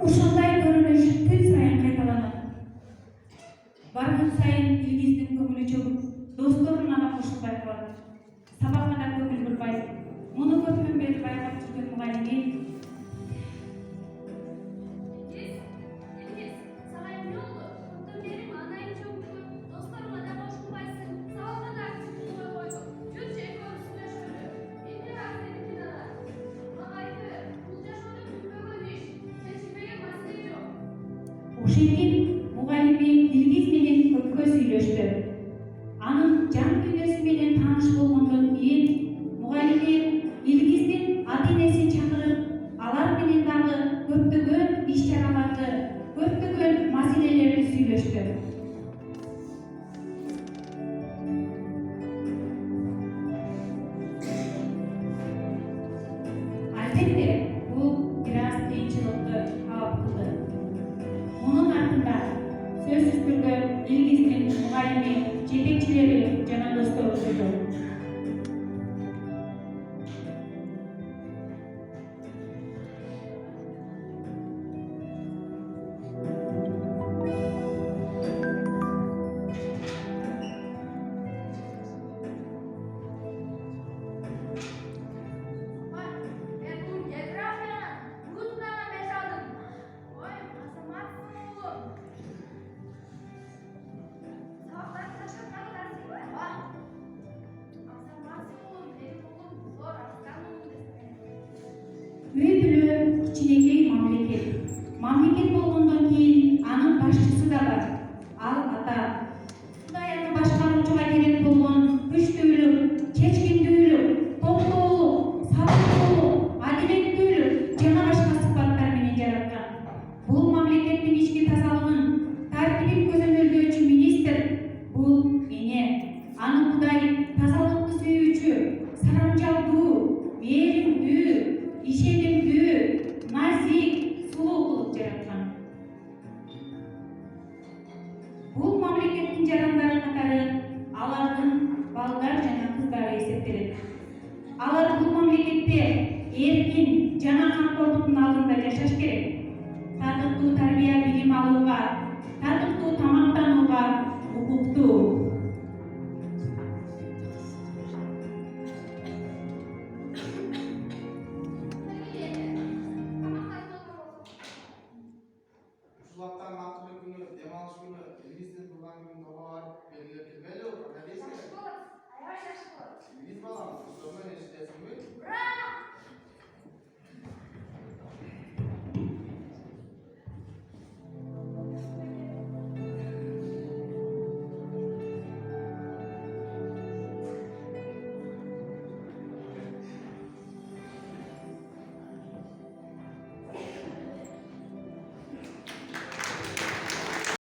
Ушундай көрүнүш күн сайын кайталанат. Барган сайын Илгиздин көңүлү чөгүп, досторунун ага кошулбай калат. Сабакка да көңүл бурбайт. Муну көптөн бери байкап жүргөн мугалими Ошентип мугалими Илгиз менен көпкө сүйлөштү. Анын жан дүйнөсү менен тааныш болгондон кийин мугалими Илгиздин ата-энесин чакырып, алар менен дагы көптөгөн иш-чараларды, көптөгөн маселелерди сүйлөштү. Албетте, бул бир аз кыйынчылыкты алып кылды. Мунун артында сөзсүз түрдө Илгиздин мугалими, жетекчилери жана достору жүрдү. Үй бүлө кичинекей мамлекет. Мамлекет болгондон кийин анын башчысы да бар. Ал ата. Аны башкаруучуга керек болгон күчтүүлүк, чечкиндүүлүк, токтоолук, сабырдуулук, адилеттүүлүк жана башка сыпаттар менен жараткан. Бул мамлекеттин ички тазалыгын, тартибин көзөмөлдөөчү министр бул эне. Аны Кудай тазалыкты сүйүүчү, сарамжалдуу, мээримдүү, ишенимдүү, назик, сулуу кылып жараткан. Бул мамлекеттин жарандары катары алардын балдар жана кыздары эсептелет. Алар бул мамлекетте эркин жана камкордуктун алдында жашаш керек. Татыктуу тарбия билим алууга, татыктуу тамактанууга укуктуу.